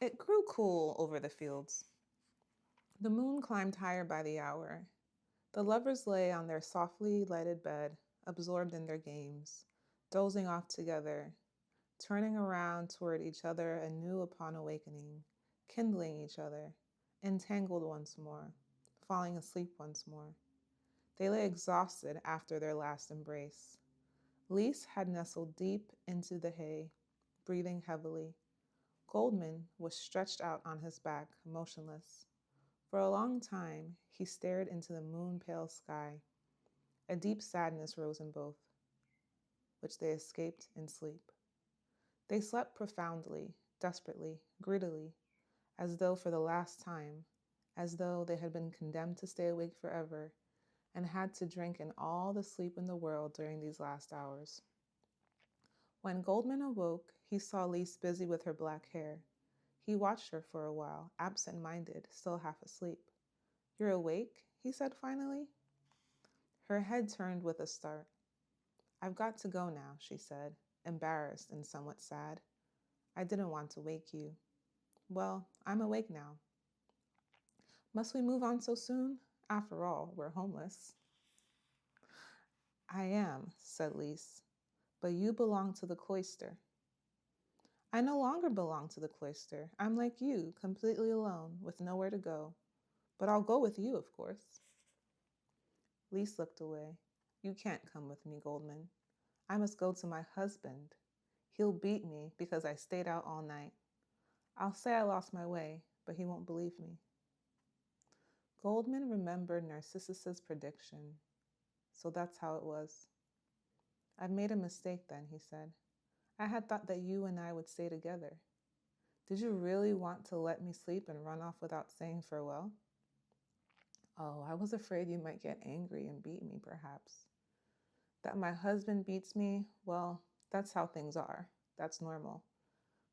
It grew cool over the fields. The moon climbed higher by the hour. The lovers lay on their softly lighted bed, absorbed in their games, dozing off together, turning around toward each other anew upon awakening, kindling each other, entangled once more, falling asleep once more. They lay exhausted after their last embrace. Lise had nestled deep into the hay, breathing heavily. Goldmund was stretched out on his back, motionless. For a long time, he stared into the moon-pale sky. A deep sadness rose in both, which they escaped in sleep. They slept profoundly, desperately, greedily, as though for the last time, as though they had been condemned to stay awake forever and had to drink in all the sleep in the world during these last hours. When Goldman awoke, he saw Lise busy with her black hair. He watched her for a while, absent-minded, still half asleep. "You're awake?" he said finally. Her head turned with a start. "I've got to go now," she said, embarrassed and somewhat sad. "I didn't want to wake you." "Well, I'm awake now." "Must we move on so soon? After all, we're homeless." "I am," said Lise, "but you belong to the cloister." "I no longer belong to the cloister. I'm like you, completely alone, with nowhere to go. But I'll go with you, of course." Lise looked away. "You can't come with me, Goldman. I must go to my husband. He'll beat me because I stayed out all night. I'll say I lost my way, but he won't believe me." Goldman remembered Narcissus's prediction. So that's how it was. "I've made a mistake then," he said. "I had thought that you and I would stay together. Did you really want to let me sleep and run off without saying farewell?" "Oh, I was afraid you might get angry and beat me, perhaps." "That my husband beats me? Well, that's how things are. That's normal.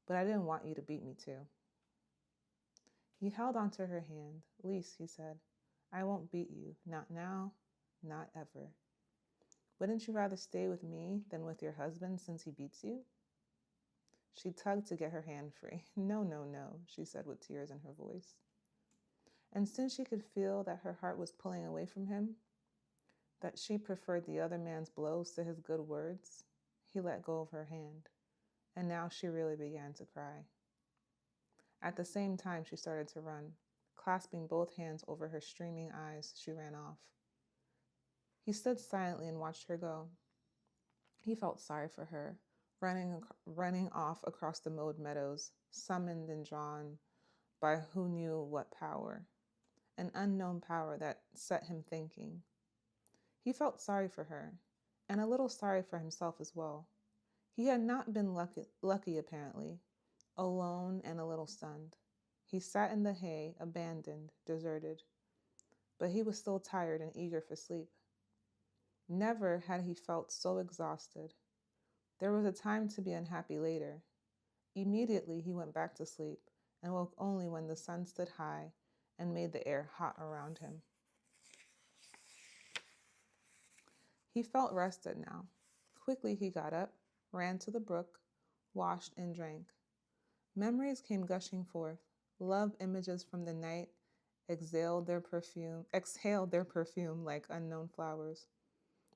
But I didn't want you to beat me too." He held onto her hand. "Lise," he said, "I won't beat you. Not now, not ever. Wouldn't you rather stay with me than with your husband since he beats you?" She tugged to get her hand free. "No, no, no," she said with tears in her voice. And since she could feel that her heart was pulling away from him, that she preferred the other man's blows to his good words, he let go of her hand. And now she really began to cry. At the same time, she started to run. Clasping both hands over her streaming eyes, she ran off. He stood silently and watched her go. He felt sorry for her, running off across the mowed meadows, summoned and drawn by who knew what power, an unknown power that set him thinking. He felt sorry for her, and a little sorry for himself as well. He had not been lucky apparently, alone and a little stunned. He sat in the hay, abandoned, deserted, but he was still tired and eager for sleep. Never had he felt so exhausted. There was a time to be unhappy later. Immediately he went back to sleep and woke only when the sun stood high and made the air hot around him. He felt rested now. Quickly he got up, ran to the brook, washed and drank. Memories came gushing forth. Love images from the night exhaled their perfume like unknown flowers,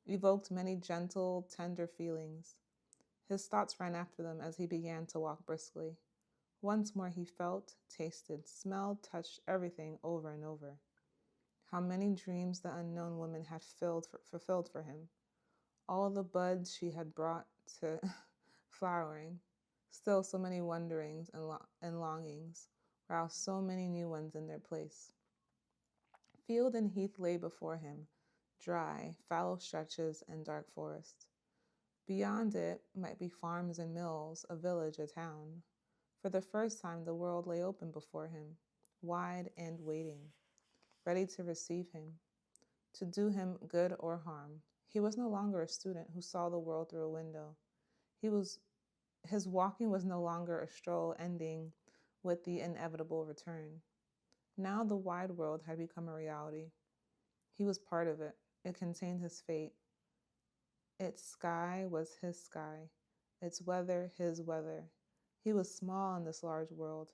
evoked many gentle, tender feelings. His thoughts ran after them as he began to walk briskly. Once more he felt, tasted, smelled, touched everything over and over. How many dreams the unknown woman had fulfilled for him. All the buds she had brought to flowering. Still so many wonderings and longings, while so many new ones in their place. Field and heath lay before him, dry, fallow stretches and dark forests. Beyond it might be farms and mills, a village, a town. For the first time the world lay open before him, wide and waiting, ready to receive him, to do him good or harm. He was no longer a student who saw the world through a window. His walking was no longer a stroll ending with the inevitable return. Now the wide world had become a reality. He was part of it. It contained his fate. Its sky was his sky, its weather his weather. He was small in this large world,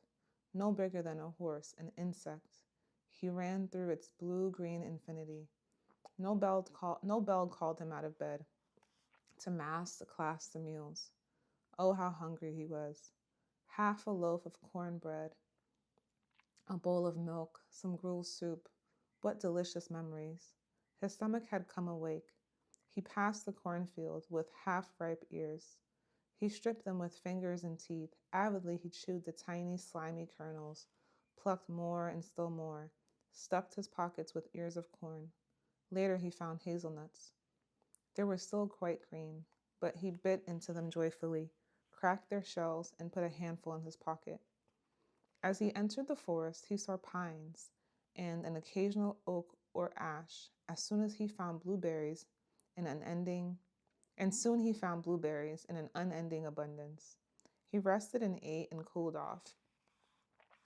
no bigger than a horse, an insect. He ran through its blue-green infinity. No bell called him out of bed to mass, to class, the meals. Oh, how hungry he was. Half a loaf of cornbread, a bowl of milk, some gruel soup. What delicious memories. His stomach had come awake. He passed the cornfield with half-ripe ears. He stripped them with fingers and teeth. Avidly he chewed the tiny, slimy kernels, plucked more and still more, stuffed his pockets with ears of corn. Later he found hazelnuts. They were still quite green, but he bit into them joyfully, cracked their shells, and put a handful in his pocket. As he entered the forest, he saw pines and an occasional oak or ash. In an ending, Soon he found blueberries in an unending abundance. He rested and ate and cooled off.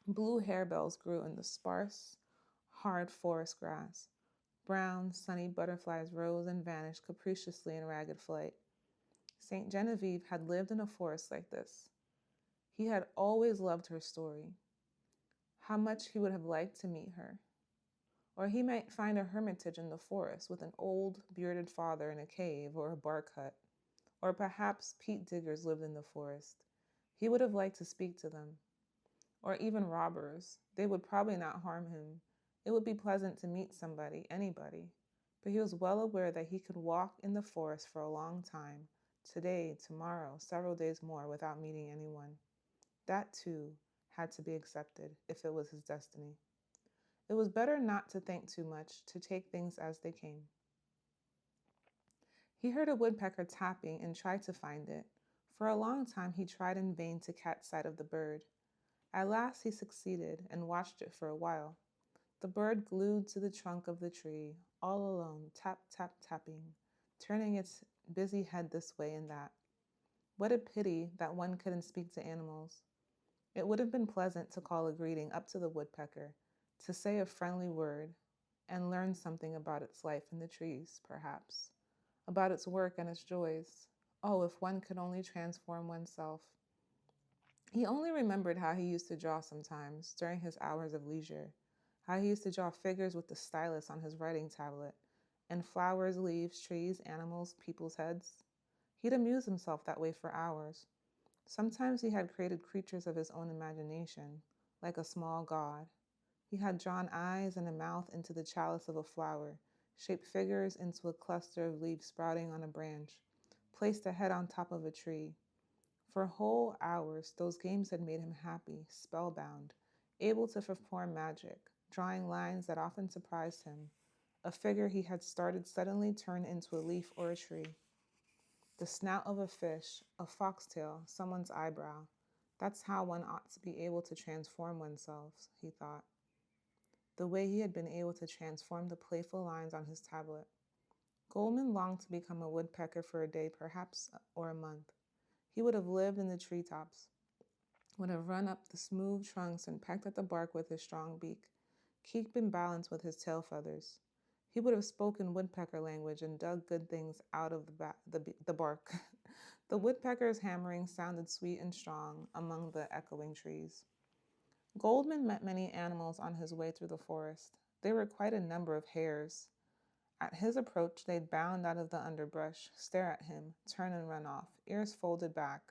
Blue harebells grew in the sparse, hard forest grass. Brown, sunny butterflies rose and vanished capriciously in ragged flight. St. Genevieve had lived in a forest like this. He had always loved her story. How much he would have liked to meet her. Or he might find a hermitage in the forest with an old, bearded father in a cave or a bark hut. Or perhaps peat diggers lived in the forest. He would have liked to speak to them. Or even robbers. They would probably not harm him. It would be pleasant to meet somebody, anybody. But he was well aware that he could walk in the forest for a long time, today, tomorrow, several days more, without meeting anyone. That, too, had to be accepted if it was his destiny. It was better not to think too much, to take things as they came. He heard a woodpecker tapping and tried to find it. For a long time he tried in vain to catch sight of the bird. At last he succeeded and watched it for a while. The bird glued to the trunk of the tree, all alone, tap, tap, tapping, turning its busy head this way and that. What a pity that one couldn't speak to animals. It would have been pleasant to call a greeting up to the woodpecker, to say a friendly word, and learn something about its life in the trees, perhaps, about its work and its joys. Oh, if one could only transform oneself. He only remembered how he used to draw sometimes, during his hours of leisure, how he used to draw figures with the stylus on his writing tablet, and flowers, leaves, trees, animals, people's heads. He'd amuse himself that way for hours. Sometimes he had created creatures of his own imagination, like a small god. He had drawn eyes and a mouth into the chalice of a flower, shaped figures into a cluster of leaves sprouting on a branch, placed a head on top of a tree. For whole hours, those games had made him happy, spellbound, able to perform magic, drawing lines that often surprised him. A figure he had started suddenly turned into a leaf or a tree. The snout of a fish, a foxtail, someone's eyebrow. That's how one ought to be able to transform oneself, he thought. The way he had been able to transform the playful lines on his tablet. Goldmund longed to become a woodpecker for a day, perhaps, or a month. He would have lived in the treetops, would have run up the smooth trunks and pecked at the bark with his strong beak, keeping balance with his tail feathers. He would have spoken woodpecker language and dug good things out of the bark. The woodpecker's hammering sounded sweet and strong among the echoing trees. Goldmund met many animals on his way through the forest. There were quite a number of hares. At his approach, they'd bound out of the underbrush, stare at him, turn and run off, ears folded back,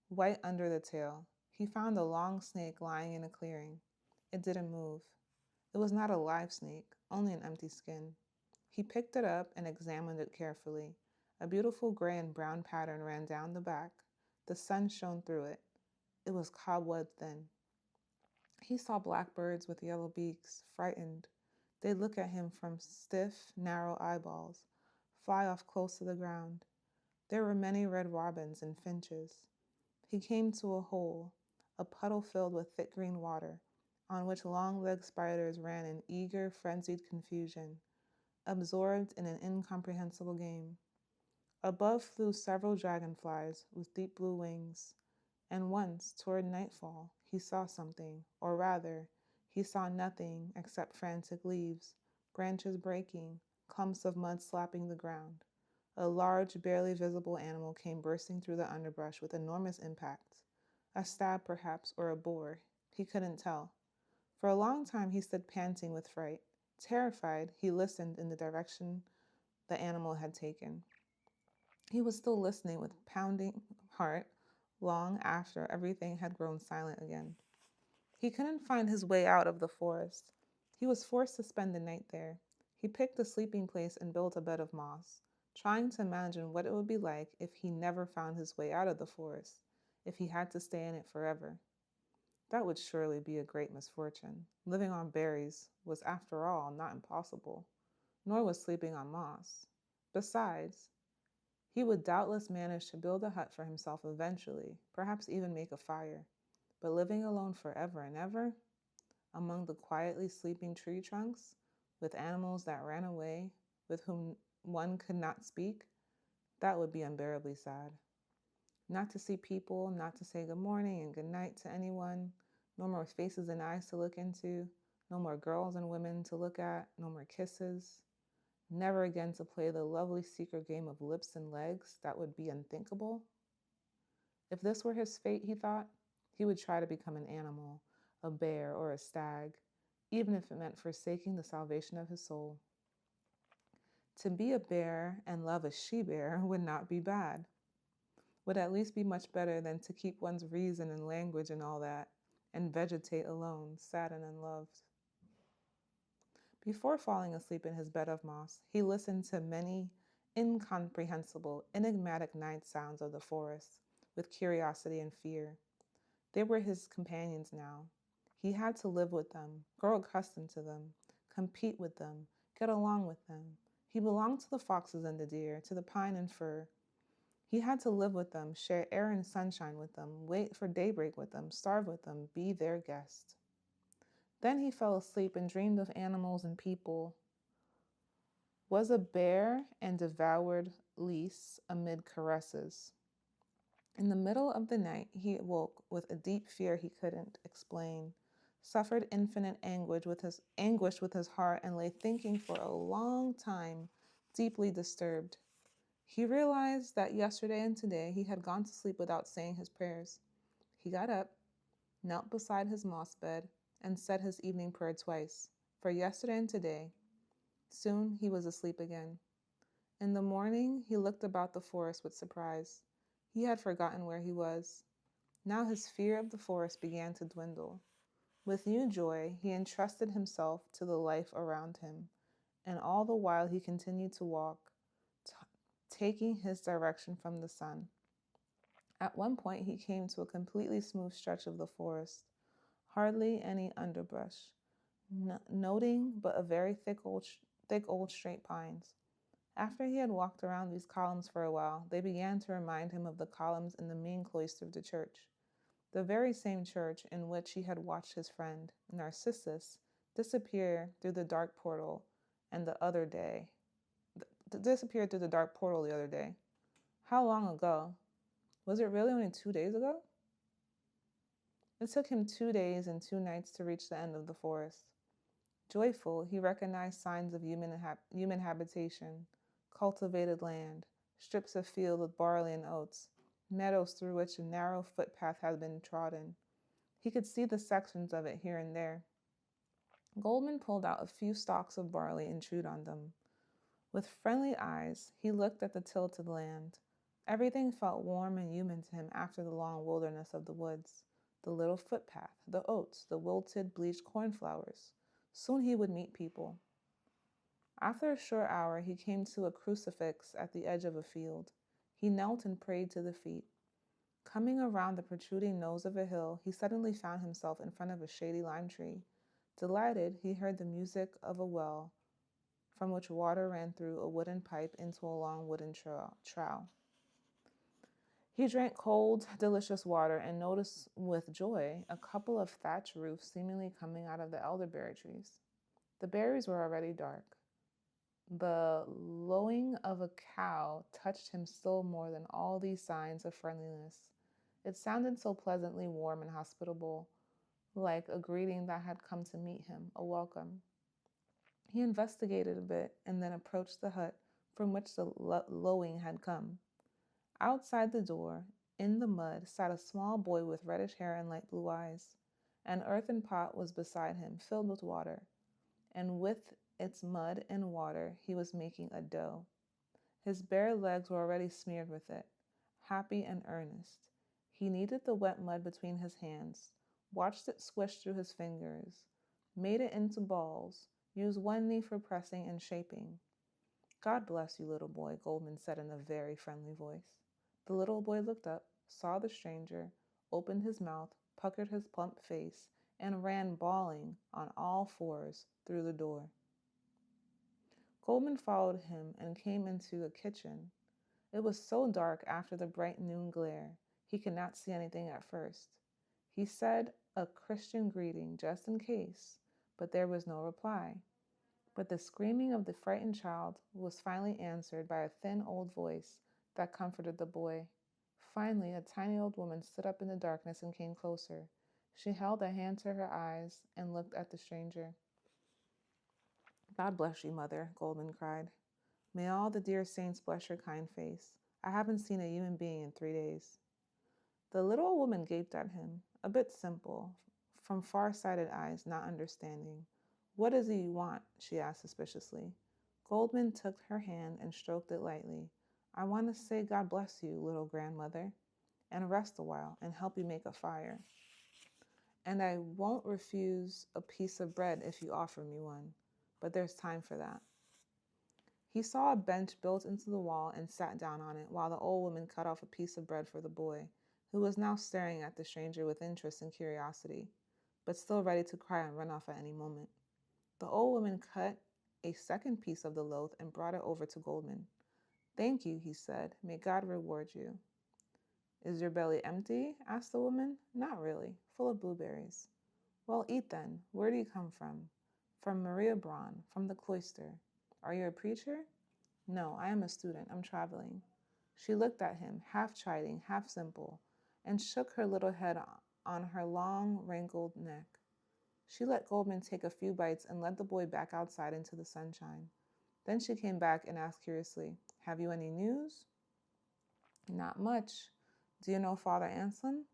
white under the tail. He found a long snake lying in a clearing. It didn't move. It was not a live snake, only an empty skin. He picked it up and examined it carefully. A beautiful gray and brown pattern ran down the back. The sun shone through it. It was cobweb thin. He saw blackbirds with yellow beaks, frightened. They'd look at him from stiff, narrow eyeballs, fly off close to the ground. There were many red robins and finches. He came to a hole, a puddle filled with thick green water, on which long-legged spiders ran in eager, frenzied confusion, absorbed in an incomprehensible game. Above flew several dragonflies with deep blue wings, and once, toward nightfall, he saw something, or rather, he saw nothing except frantic leaves, branches breaking, clumps of mud slapping the ground. A large, barely visible animal came bursting through the underbrush with enormous impact. A stab, perhaps, or a boar. He couldn't tell. For a long time he stood panting with fright. Terrified, he listened in the direction the animal had taken. He was still listening with pounding heart long after everything had grown silent again. He couldn't find his way out of the forest. He was forced to spend the night there. He picked a sleeping place and built a bed of moss, trying to imagine what it would be like if he never found his way out of the forest, if he had to stay in it forever. That would surely be a great misfortune. Living on berries was, after all, not impossible, nor was sleeping on moss. Besides, he would doubtless manage to build a hut for himself eventually, perhaps even make a fire. But living alone forever and ever, among the quietly sleeping tree trunks, with animals that ran away, with whom one could not speak, that would be unbearably sad. Not to see people, not to say good morning and good night to anyone, no more faces and eyes to look into, no more girls and women to look at, no more kisses. Never again to play the lovely secret game of lips and legs, that would be unthinkable. If this were his fate, he thought, he would try to become an animal, a bear or a stag, even if it meant forsaking the salvation of his soul. To be a bear and love a she-bear would not be bad, would at least be much better than to keep one's reason and language and all that, and vegetate alone, sad and unloved. Before falling asleep in his bed of moss, he listened to many incomprehensible, enigmatic night sounds of the forest, with curiosity and fear. They were his companions now. He had to live with them, grow accustomed to them, compete with them, get along with them. He belonged to the foxes and the deer, to the pine and fir. He had to live with them, share air and sunshine with them, wait for daybreak with them, starve with them, be their guest. Then he fell asleep and dreamed of animals and people, was a bear and devoured lease amid caresses. In the middle of the night, he awoke with a deep fear he couldn't explain, suffered infinite anguish with his heart, and lay thinking for a long time, deeply disturbed. He realized that yesterday and today he had gone to sleep without saying his prayers. He got up, knelt beside his moss bed, and said his evening prayer twice, for yesterday and today. Soon he was asleep again. In the morning, he looked about the forest with surprise. He had forgotten where he was. Now his fear of the forest began to dwindle. With new joy, he entrusted himself to the life around him, and all the while he continued to walk, taking his direction from the sun. At one point, he came to a completely smooth stretch of the forest, hardly any underbrush, noting but a very thick old straight pines. After he had walked around these columns for a while, they began to remind him of the columns in the main cloister of the church, the very same church in which he had watched his friend, Narcissus, disappear through the dark portal the other day. How long ago? Was it really only 2 days ago? It took him 2 days and 2 nights to reach the end of the forest. Joyful, he recognized signs of human habitation, cultivated land, strips of field with barley and oats, meadows through which a narrow footpath had been trodden. He could see the sections of it here and there. Goldmund pulled out a few stalks of barley and chewed on them. With friendly eyes, he looked at the tilted land. Everything felt warm and human to him after the long wilderness of the woods, the little footpath, the oats, the wilted, bleached cornflowers. Soon he would meet people. After a short hour, he came to a crucifix at the edge of a field. He knelt and prayed to the feet. Coming around the protruding nose of a hill, he suddenly found himself in front of a shady lime tree. Delighted, he heard the music of a well, from which water ran through a wooden pipe into a long wooden trough. He drank cold, delicious water and noticed with joy a couple of thatch roofs seemingly coming out of the elderberry trees. The berries were already dark. The lowing of a cow touched him still more than all these signs of friendliness. It sounded so pleasantly warm and hospitable, like a greeting that had come to meet him, a welcome. He investigated a bit and then approached the hut from which the lowing had come. Outside the door, in the mud, sat a small boy with reddish hair and light blue eyes. An earthen pot was beside him, filled with water, and with its mud and water he was making a dough. His bare legs were already smeared with it. Happy and earnest, he kneaded the wet mud between his hands, watched it swish through his fingers, made it into balls, used one knee for pressing and shaping. God bless you, little boy, Goldmund said in a very friendly voice. The little boy looked up, saw the stranger, opened his mouth, puckered his plump face, and ran bawling on all fours through the door. Goldmund followed him and came into the kitchen. It was so dark after the bright noon glare, he could not see anything at first. He said a Christian greeting just in case, but there was no reply. But the screaming of the frightened child was finally answered by a thin old voice that comforted the boy. Finally, a tiny old woman stood up in the darkness and came closer. She held a hand to her eyes and looked at the stranger. God bless you, Mother, Goldmund cried. May all the dear saints bless your kind face. I haven't seen a human being in 3 days. The little woman gaped at him, a bit simple, from far-sighted eyes, not understanding. What does he want? She asked suspiciously. Goldmund took her hand and stroked it lightly. I want to say God bless you, little grandmother, and rest a while and help you make a fire. And I won't refuse a piece of bread if you offer me one, but there's time for that. He saw a bench built into the wall and sat down on it while the old woman cut off a piece of bread for the boy, who was now staring at the stranger with interest and curiosity, but still ready to cry and run off at any moment. The old woman cut a second piece of the loaf and brought it over to Goldmund. Thank you, he said. May God reward you. Is your belly empty? Asked the woman. Not really, full of blueberries. Well, eat then. Where do you come from? From Maria Braun, from the cloister. Are you a preacher? No, I am a student. I'm traveling. She looked at him, half chiding, half simple, and shook her little head on her long, wrinkled neck. She let Goldmund take a few bites and led the boy back outside into the sunshine. Then she came back and asked curiously, Have you any news? Not much. Do you know Father Anselm?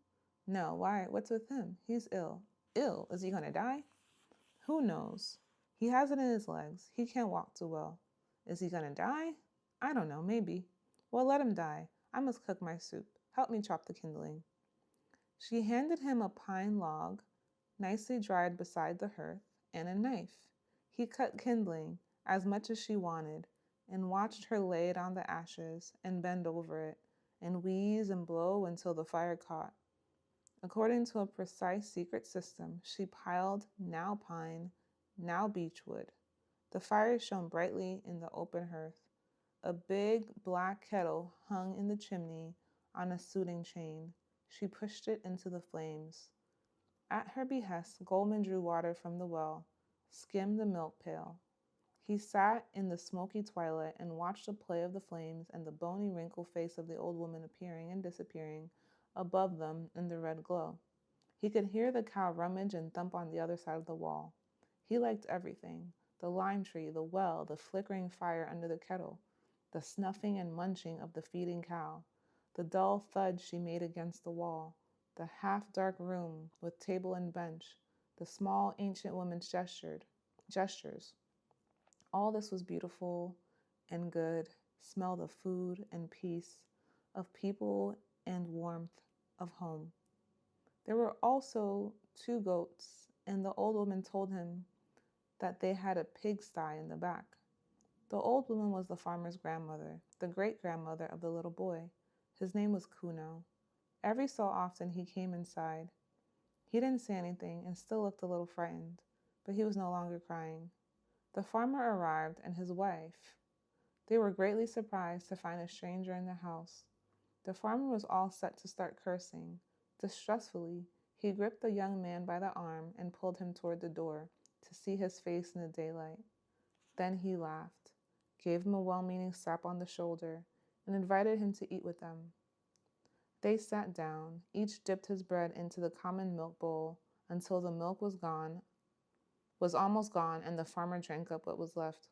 No, why? What's with him? He's ill. Ill? Is he going to die? Who knows? He has it in his legs. He can't walk too well. Is he going to die? I don't know, maybe. Well, let him die. I must cook my soup. Help me chop the kindling. She handed him a pine log, nicely dried beside the hearth, and a knife. He cut kindling, as much as she wanted, and watched her lay it on the ashes and bend over it, and wheeze and blow until the fire caught. According to a precise secret system, she piled now pine, now beechwood. The fire shone brightly in the open hearth. A big black kettle hung in the chimney on a soothing chain. She pushed it into the flames. At her behest, Goldmund drew water from the well, skimmed the milk pail. He sat in the smoky twilight and watched the play of the flames and the bony, wrinkled face of the old woman appearing and disappearing above them in the red glow. He could hear the cow rummage and thump on the other side of the wall. He liked everything: the lime tree, the well, the flickering fire under the kettle, the snuffing and munching of the feeding cow, the dull thud she made against the wall, the half-dark room with table and bench, the small ancient woman's gestures. All this was beautiful and good, smelled of food and peace, of people and warmth, of home. There were also 2 goats, and the old woman told him that they had a pigsty in the back. The old woman was the farmer's grandmother, the great-grandmother of the little boy. His name was Kuno. Every so often he came inside. He didn't say anything and still looked a little frightened, but he was no longer crying. The farmer arrived and his wife. They were greatly surprised to find a stranger in the house. The farmer was all set to start cursing. Distressfully, he gripped the young man by the arm and pulled him toward the door to see his face in the daylight. Then he laughed, gave him a well-meaning slap on the shoulder, and invited him to eat with them. They sat down. Each dipped his bread into the common milk bowl until the milk was almost gone, and the farmer drank up what was left.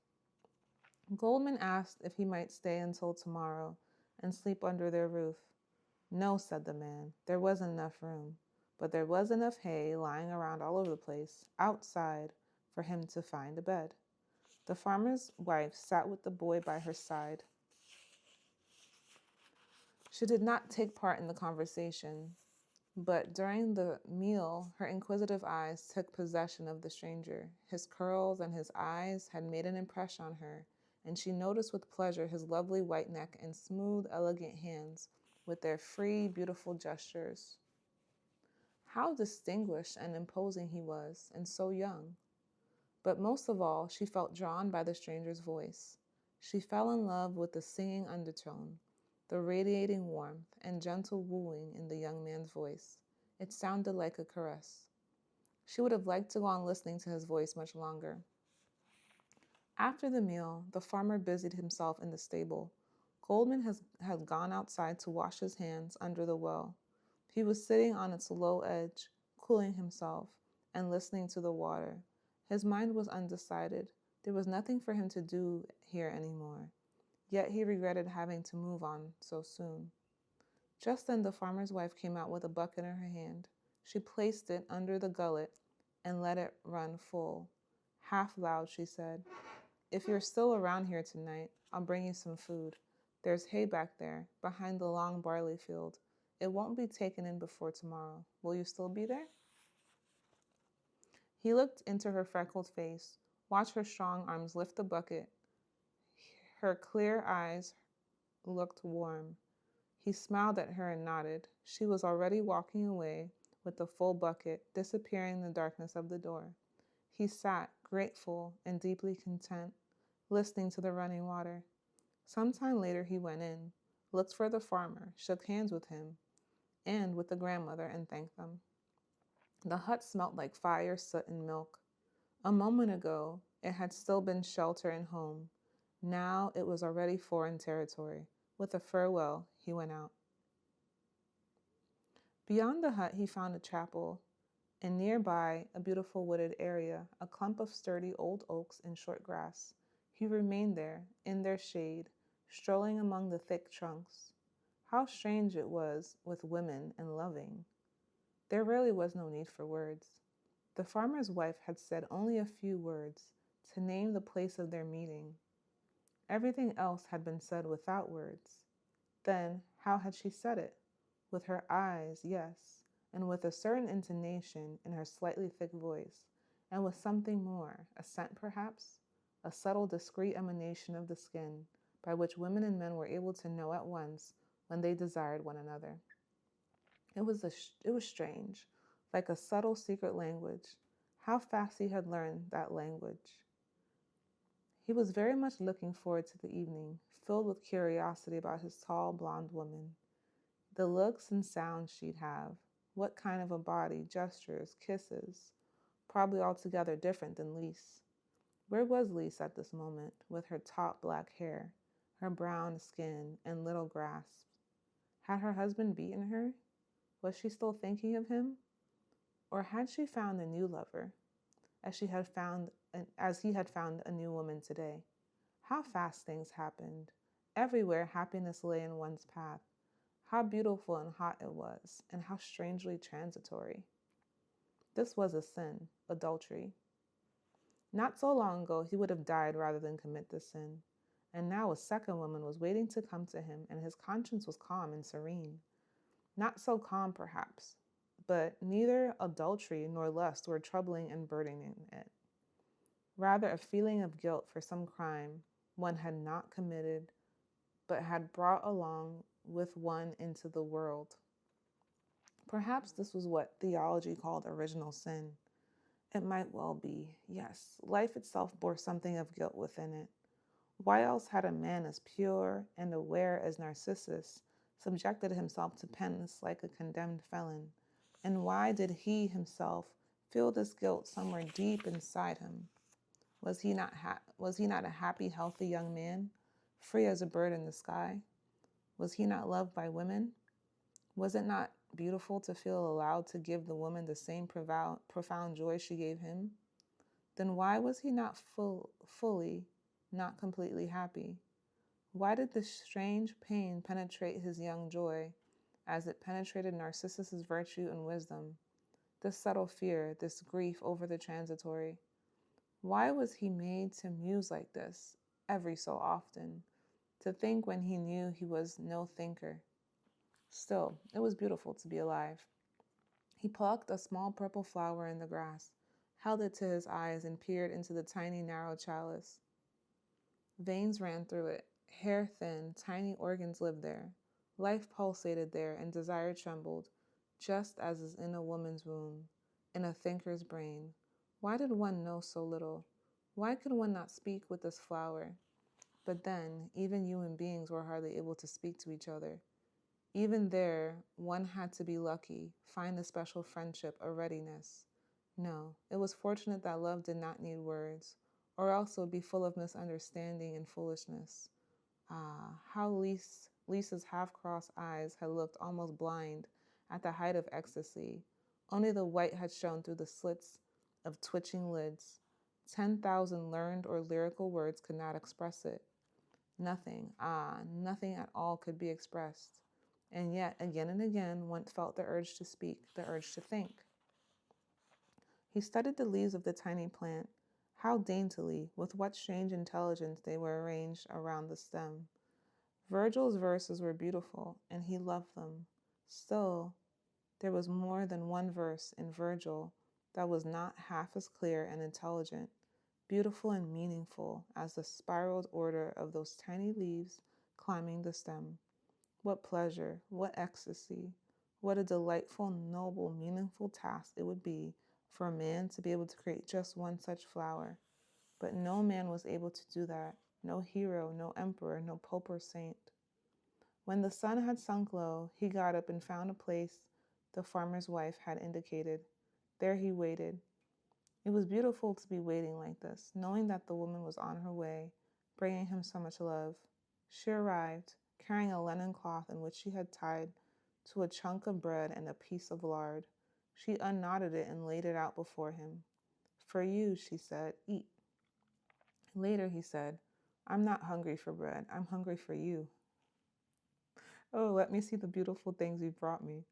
Goldmund asked if he might stay until tomorrow and sleep under their roof. No, said the man, there wasn't enough room. but there was enough hay lying around all over the place, outside, for him to find a bed. The farmer's wife sat with the boy by her side. She did not take part in the conversation, but during the meal, her inquisitive eyes took possession of the stranger. His curls and his eyes had made an impression on her, and she noticed with pleasure his lovely white neck and smooth, elegant hands with their free, beautiful gestures. How distinguished and imposing he was, and so young. But most of all, she felt drawn by the stranger's voice. She fell in love with the singing undertone, the radiating warmth and gentle wooing in the young man's voice. It sounded like a caress. She would have liked to go on listening to his voice much longer. After the meal, the farmer busied himself in the stable. Goldmund had gone outside to wash his hands under the well. He was sitting on its low edge, cooling himself and listening to the water. His mind was undecided. There was nothing for him to do here anymore. Yet he regretted having to move on so soon. Just then the farmer's wife came out with a bucket in her hand. She placed it under the gullet and let it run full. Half loud, she said, "If you're still around here tonight, I'll bring you some food. There's hay back there, behind the long barley field. It won't be taken in before tomorrow. Will you still be there?" He looked into her freckled face, watched her strong arms lift the bucket. Her clear eyes looked warm. He smiled at her and nodded. She was already walking away with the full bucket, disappearing in the darkness of the door. He sat, grateful and deeply content, listening to the running water. Some time later he went in, looked for the farmer, shook hands with him and with the grandmother, and thanked them. The hut smelt like fire, soot, and milk. A moment ago, it had still been shelter and home. Now it was already foreign territory. With a farewell, he went out. Beyond the hut, he found a chapel, and nearby, a beautiful wooded area, a clump of sturdy old oaks and short grass. He remained there, in their shade, strolling among the thick trunks. How strange it was with women and loving. There really was no need for words. The farmer's wife had said only a few words to name the place of their meeting. Everything else had been said without words. Then, how had she said it? With her eyes, yes, and with a certain intonation in her slightly thick voice, and with something more, a scent perhaps, a subtle, discreet emanation of the skin, by which women and men were able to know at once when they desired one another. It was strange, like a subtle secret language. How fast he had learned that language. He was very much looking forward to the evening, filled with curiosity about his tall, blonde woman. The looks and sounds she'd have, what kind of a body, gestures, kisses, probably altogether different than Lise. Where was Lise at this moment, with her taut black hair, her brown skin, and little grasps? Had her husband beaten her? Was she still thinking of him? Or had she found a new lover, as he had found a new woman today? How fast things happened. Everywhere happiness lay in one's path. How beautiful and hot it was, and how strangely transitory. This was a sin, adultery. Not so long ago, he would have died rather than commit this sin. And now a second woman was waiting to come to him, and his conscience was calm and serene. Not so calm, perhaps, but neither adultery nor lust were troubling and burdening it. Rather, a feeling of guilt for some crime one had not committed, but had brought along with one into the world. Perhaps this was what theology called original sin. It might well be, yes, life itself bore something of guilt within it. Why else had a man as pure and aware as Narcissus subjected himself to penance like a condemned felon? And why did he himself feel this guilt somewhere deep inside him? Was he not a happy, healthy young man, free as a bird in the sky? Was he not loved by women? Was it not beautiful to feel allowed to give the woman the same profound joy she gave him? Then why was he not fully, not completely happy? Why did this strange pain penetrate his young joy as it penetrated Narcissus's virtue and wisdom, this subtle fear, this grief over the transitory. Why was he made to muse like this every so often, to think when he knew he was no thinker? Still, it was beautiful to be alive. He plucked a small purple flower in the grass, held it to his eyes, and peered into the tiny, narrow chalice. Veins ran through it, hair thin, tiny organs lived there. Life pulsated there, and desire trembled, just as is in a woman's womb, in a thinker's brain. Why did one know so little? Why could one not speak with this flower? But then, even human beings were hardly able to speak to each other. Even there, one had to be lucky, find a special friendship, a readiness. No, it was fortunate that love did not need words, or else it would be full of misunderstanding and foolishness. Ah, how Lisa's half-crossed eyes had looked almost blind at the height of ecstasy. Only the white had shown through the slits of twitching lids. 10,000 learned or lyrical words could not express it. Nothing at all could be expressed. And yet, again and again, one felt the urge to speak, the urge to think. He studied the leaves of the tiny plant. How daintily, with what strange intelligence they were arranged around the stem. Virgil's verses were beautiful, and he loved them. Still, there was more than one verse in Virgil that was not half as clear and intelligent, beautiful and meaningful as the spiraled order of those tiny leaves climbing the stem. What pleasure, what ecstasy, what a delightful, noble, meaningful task it would be for a man to be able to create just one such flower. But no man was able to do that. No hero, no emperor, no pope or saint. When the sun had sunk low, he got up and found a place the farmer's wife had indicated. There he waited. It was beautiful to be waiting like this, knowing that the woman was on her way, bringing him so much love. She arrived, carrying a linen cloth in which she had tied to a chunk of bread and a piece of lard. She unknotted it and laid it out before him. For you, she said, eat. Later he said, I'm not hungry for bread. I'm hungry for you. Oh, let me see the beautiful things you've brought me.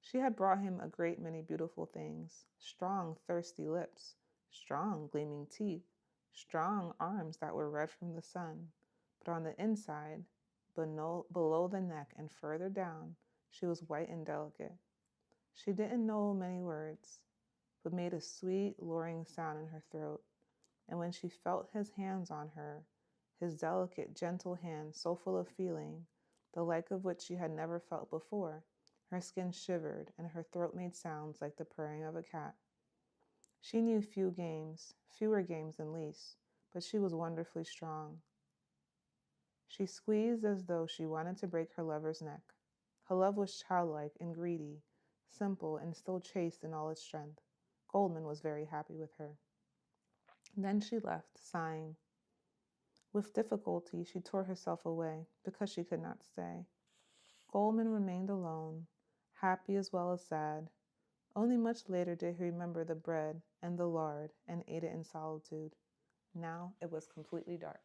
She had brought him a great many beautiful things, strong, thirsty lips, strong, gleaming teeth, strong arms that were red from the sun. But on the inside, below the neck and further down, she was white and delicate. She didn't know many words, but made a sweet, luring sound in her throat. And when she felt his hands on her, his delicate, gentle hands so full of feeling, the like of which she had never felt before, her skin shivered and her throat made sounds like the purring of a cat. She knew fewer games than Lise, but she was wonderfully strong. She squeezed as though she wanted to break her lover's neck. Her love was childlike and greedy, simple and still chaste in all its strength. Goldmund was very happy with her. Then she left, sighing. With difficulty, she tore herself away because she could not stay. Goldmund remained alone, happy as well as sad. Only much later did he remember the bread and the lard and ate it in solitude. Now it was completely dark.